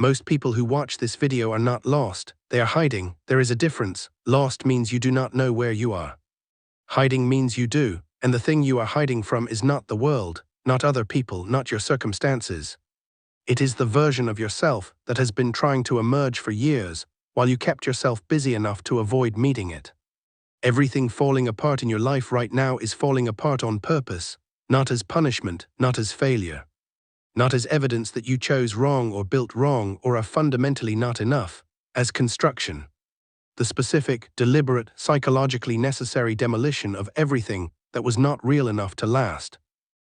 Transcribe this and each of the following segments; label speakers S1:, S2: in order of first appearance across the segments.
S1: Most people who watch this video are not lost, they are hiding. There is a difference. Lost means you do not know where you are. Hiding means you do, and the thing you are hiding from is not the world, not other people, not your circumstances. It is the version of yourself that has been trying to emerge for years, while you kept yourself busy enough to avoid meeting it. Everything falling apart in your life right now is falling apart on purpose, not as punishment, not as failure. Not as evidence that you chose wrong or built wrong or are fundamentally not enough, as construction. The specific, deliberate, psychologically necessary demolition of everything that was not real enough to last,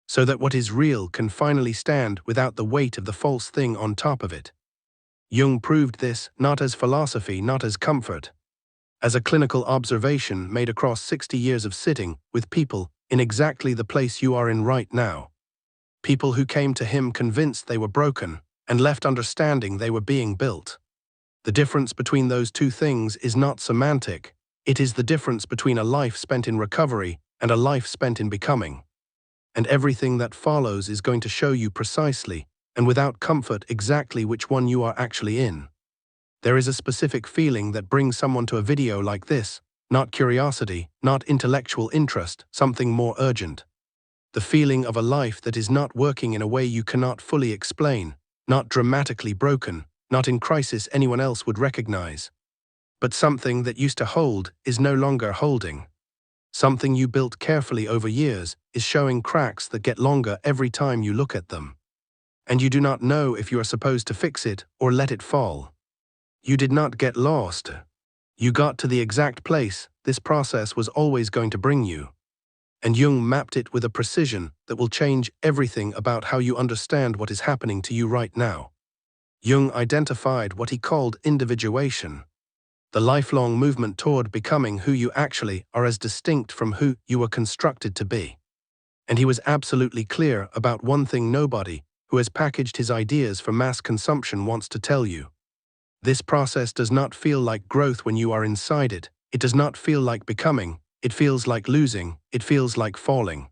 S1: so that what is real can finally stand without the weight of the false thing on top of it. Jung proved this not as philosophy, not as comfort, as a clinical observation made across 60 years of sitting with people in exactly the place you are in right now. People who came to him convinced they were broken and left understanding they were being built. The difference between those two things is not semantic. It is the difference between a life spent in recovery and a life spent in becoming. And everything that follows is going to show you precisely, and without comfort, exactly which one you are actually in. There is a specific feeling that brings someone to a video like this, not curiosity, not intellectual interest, something more urgent. The feeling of a life that is not working in a way you cannot fully explain, not dramatically broken, not in crisis anyone else would recognize. But something that used to hold is no longer holding. Something you built carefully over years is showing cracks that get longer every time you look at them. And you do not know if you are supposed to fix it or let it fall. You did not get lost. You got to the exact place this process was always going to bring you. And Jung mapped it with a precision that will change everything about how you understand what is happening to you right now. Jung identified what he called individuation, the lifelong movement toward becoming who you actually are as distinct from who you were constructed to be. And he was absolutely clear about one thing nobody who has packaged his ideas for mass consumption wants to tell you. This process does not feel like growth when you are inside it. It does not feel like becoming. It feels like losing, it feels like falling.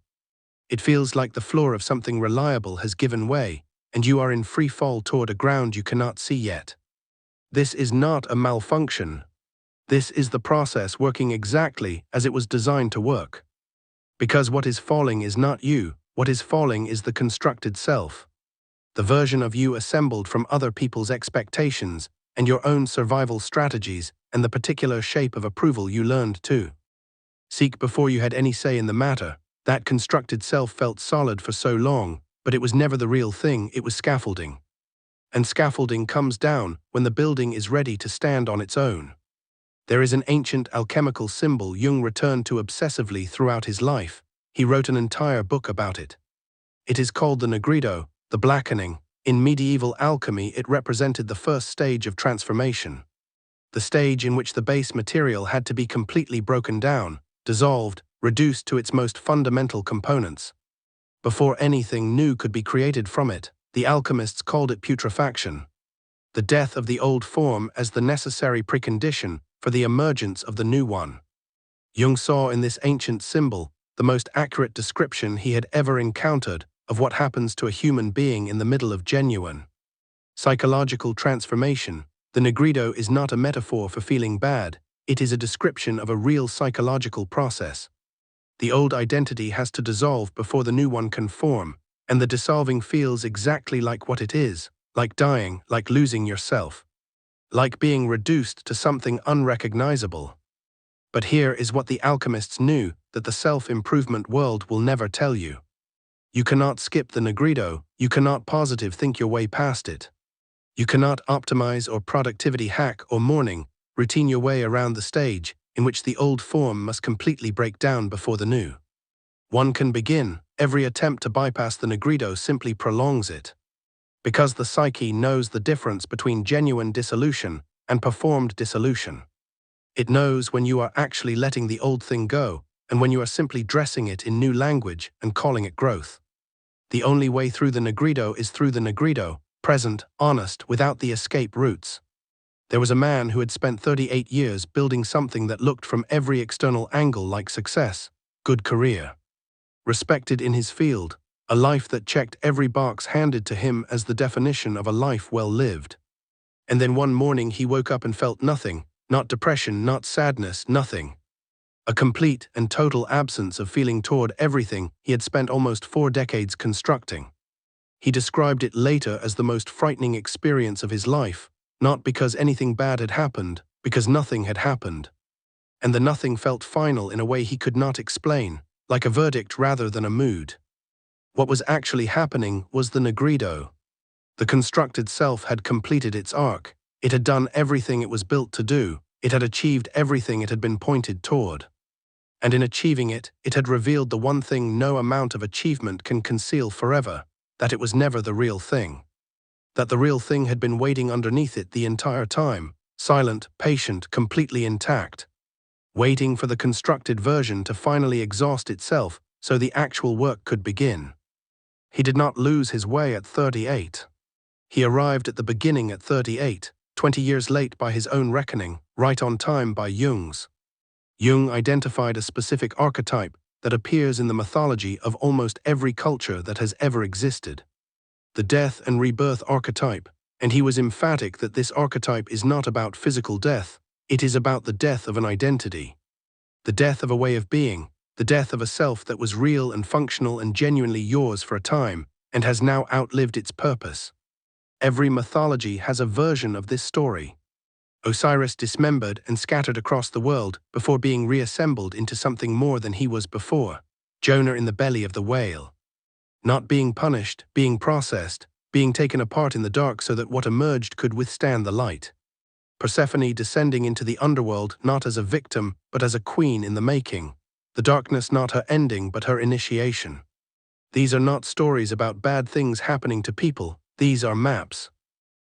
S1: It feels like the floor of something reliable has given way, and you are in free fall toward a ground you cannot see yet. This is not a malfunction. This is the process working exactly as it was designed to work. Because what is falling is not you, what is falling is the constructed self. The version of you assembled from other people's expectations and your own survival strategies and the particular shape of approval you learned to seek before you had any say in the matter. That constructed self felt solid for so long, but it was never the real thing, it was scaffolding. And scaffolding comes down when the building is ready to stand on its own. There is an ancient alchemical symbol Jung returned to obsessively throughout his life. He wrote an entire book about it. It is called the Nigredo, the blackening. In medieval alchemy, it represented the first stage of transformation. The stage in which the base material had to be completely broken down, dissolved, reduced to its most fundamental components. Before anything new could be created from it, the alchemists called it putrefaction. The death of the old form as the necessary precondition for the emergence of the new one. Jung saw in this ancient symbol the most accurate description he had ever encountered of what happens to a human being in the middle of genuine psychological transformation. The Nigredo is not a metaphor for feeling bad. It is a description of a real psychological process. The old identity has to dissolve before the new one can form, and the dissolving feels exactly like what it is, like dying, like losing yourself, like being reduced to something unrecognizable. But here is what the alchemists knew that the self-improvement world will never tell you. You cannot skip the Nigredo, you cannot positive think your way past it. You cannot optimize or productivity hack or morning routine your way around the stage in which the old form must completely break down before the new one can begin. Every attempt to bypass the Nigredo simply prolongs it. Because the psyche knows the difference between genuine dissolution and performed dissolution. It knows when you are actually letting the old thing go and when you are simply dressing it in new language and calling it growth. The only way through the Nigredo is through the Nigredo, present, honest, without the escape routes. There was a man who had spent 38 years building something that looked from every external angle like success, good career, respected in his field, a life that checked every box handed to him as the definition of a life well lived. And then one morning he woke up and felt nothing, not depression, not sadness, nothing. A complete and total absence of feeling toward everything he had spent almost 4 decades constructing. He described it later as the most frightening experience of his life, not because anything bad had happened, because nothing had happened. And the nothing felt final in a way he could not explain, like a verdict rather than a mood. What was actually happening was the Nigredo. The constructed self had completed its arc. It had done everything it was built to do. It had achieved everything it had been pointed toward. And in achieving it, it had revealed the one thing no amount of achievement can conceal forever, that it was never the real thing. That the real thing had been waiting underneath it the entire time, silent, patient, completely intact. Waiting for the constructed version to finally exhaust itself so the actual work could begin. He did not lose his way at 38. He arrived at the beginning at 38, 20 years late by his own reckoning, right on time by Jung's. Jung identified a specific archetype that appears in the mythology of almost every culture that has ever existed. The Death and Rebirth archetype, and he was emphatic that this archetype is not about physical death, it is about the death of an identity. The death of a way of being, the death of a self that was real and functional and genuinely yours for a time, and has now outlived its purpose. Every mythology has a version of this story. Osiris dismembered and scattered across the world before being reassembled into something more than he was before. Jonah in the belly of the whale. Not being punished, being processed, being taken apart in the dark so that what emerged could withstand the light. Persephone descending into the underworld not as a victim, but as a queen in the making. The darkness not her ending, but her initiation. These are not stories about bad things happening to people, these are maps.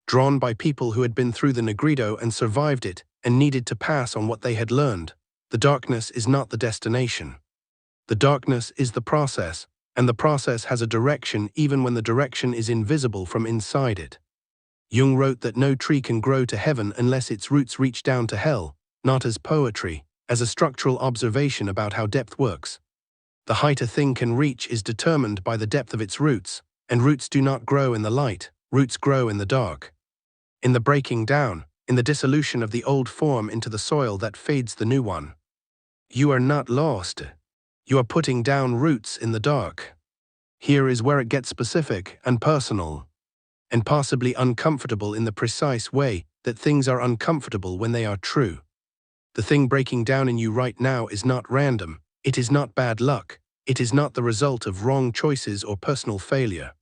S1: Drawn by people who had been through the Nigredo and survived it, and needed to pass on what they had learned. The darkness is not the destination. The darkness is the process, and the process has a direction even when the direction is invisible from inside it. Jung wrote that no tree can grow to heaven unless its roots reach down to hell, not as poetry, as a structural observation about how depth works. The height a thing can reach is determined by the depth of its roots, and roots do not grow in the light, roots grow in the dark. In the breaking down, in the dissolution of the old form into the soil that feeds the new one. You are not lost. You are putting down roots in the dark. Here is where it gets specific and personal, and possibly uncomfortable in the precise way that things are uncomfortable when they are true. The thing breaking down in you right now is not random, it is not bad luck, it is not the result of wrong choices or personal failure.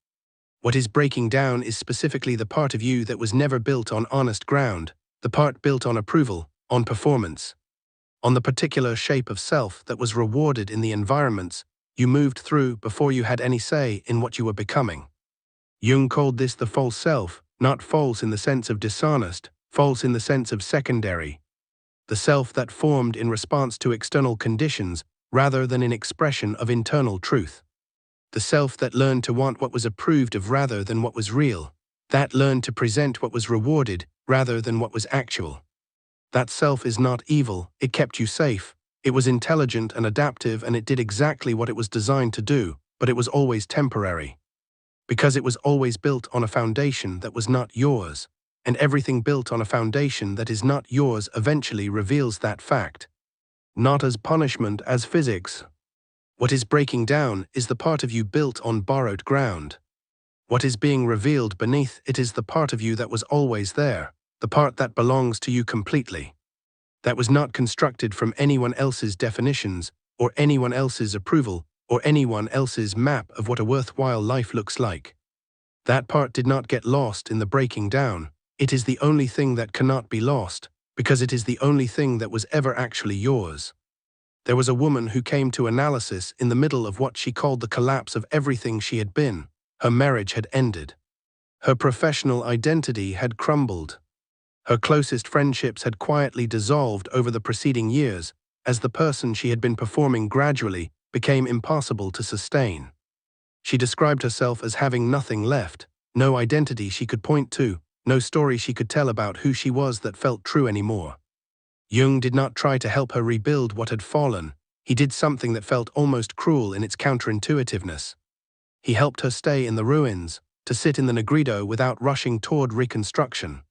S1: What is breaking down is specifically the part of you that was never built on honest ground, the part built on approval, on performance, on the particular shape of self that was rewarded in the environments you moved through before you had any say in what you were becoming. Jung called this the false self, not false in the sense of dishonest, false in the sense of secondary. The self that formed in response to external conditions rather than in expression of internal truth. The self that learned to want what was approved of rather than what was real, that learned to present what was rewarded rather than what was actual. That self is not evil, it kept you safe, it was intelligent and adaptive and it did exactly what it was designed to do, but it was always temporary. Because it was always built on a foundation that was not yours, and everything built on a foundation that is not yours eventually reveals that fact. Not as punishment, as physics. What is breaking down is the part of you built on borrowed ground. What is being revealed beneath it is the part of you that was always there, the part that belongs to you completely. That was not constructed from anyone else's definitions, or anyone else's approval, or anyone else's map of what a worthwhile life looks like. That part did not get lost in the breaking down. It is the only thing that cannot be lost, because it is the only thing that was ever actually yours. There was a woman who came to analysis in the middle of what she called the collapse of everything she had been. Her marriage had ended. Her professional identity had crumbled. Her closest friendships had quietly dissolved over the preceding years, as the person she had been performing gradually became impossible to sustain. She described herself as having nothing left, no identity she could point to, no story she could tell about who she was that felt true anymore. Jung did not try to help her rebuild what had fallen. He did something that felt almost cruel in its counterintuitiveness. He helped her stay in the ruins, to sit in the Nigredo without rushing toward reconstruction.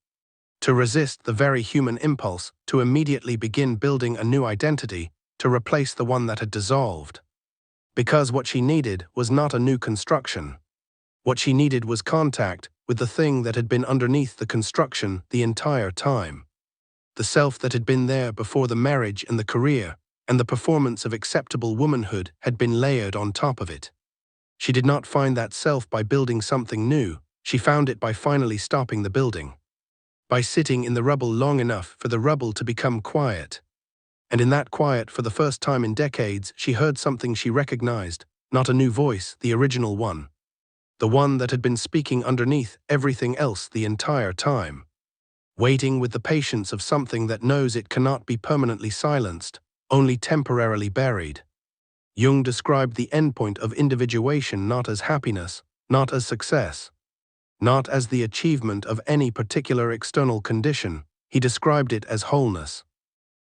S1: to resist the very human impulse to immediately begin building a new identity to replace the one that had dissolved. Because what she needed was not a new construction. What she needed was contact with the thing that had been underneath the construction the entire time. The self that had been there before the marriage and the career, and the performance of acceptable womanhood had been layered on top of it. She did not find that self by building something new, she found it by finally stopping the building. By sitting in the rubble long enough for the rubble to become quiet. And in that quiet, for the first time in decades, she heard something she recognized, not a new voice, the original one. The one that had been speaking underneath everything else the entire time. Waiting with the patience of something that knows it cannot be permanently silenced, only temporarily buried. Jung described the endpoint of individuation not as happiness, not as success, not as the achievement of any particular external condition. He described it as wholeness.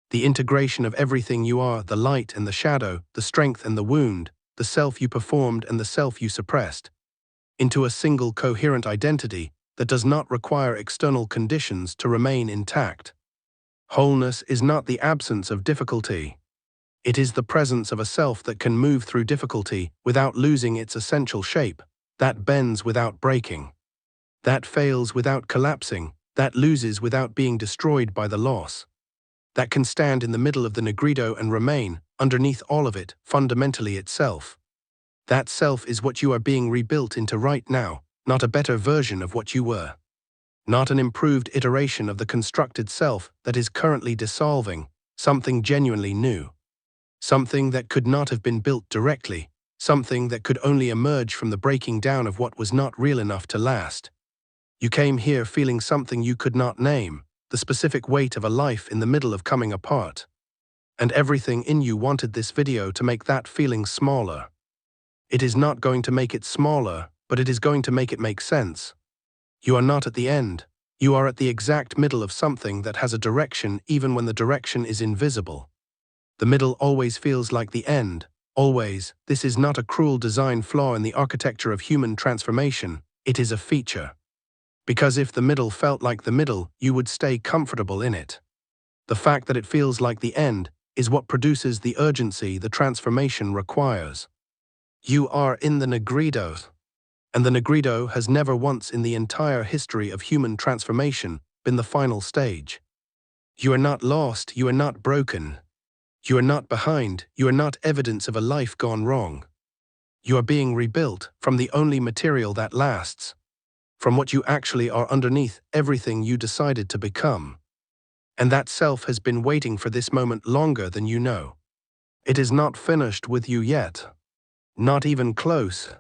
S1: The integration of everything you are, the light and the shadow, the strength and the wound, the self you performed and the self you suppressed, into a single coherent identity that does not require external conditions to remain intact. Wholeness is not the absence of difficulty. It is the presence of a self that can move through difficulty without losing its essential shape, that bends without breaking, that fails without collapsing, that loses without being destroyed by the loss, that can stand in the middle of the Nigredo and remain, underneath all of it, fundamentally itself. That self is what you are being rebuilt into right now, not a better version of what you were. Not an improved iteration of the constructed self that is currently dissolving, something genuinely new. Something that could not have been built directly, something that could only emerge from the breaking down of what was not real enough to last. You came here feeling something you could not name, the specific weight of a life in the middle of coming apart. And everything in you wanted this video to make that feeling smaller. It is not going to make it smaller, but it is going to make it make sense. You are not at the end. You are at the exact middle of something that has a direction even when the direction is invisible. The middle always feels like the end, always. This is not a cruel design flaw in the architecture of human transformation, it is a feature. Because if the middle felt like the middle, you would stay comfortable in it. The fact that it feels like the end is what produces the urgency the transformation requires. You are in the Nigredo. And the Nigredo has never once in the entire history of human transformation been the final stage. You are not lost, you are not broken. You are not behind, you are not evidence of a life gone wrong. You are being rebuilt from the only material that lasts, from what you actually are underneath everything you decided to become. And that self has been waiting for this moment longer than you know. It is not finished with you yet. Not even close.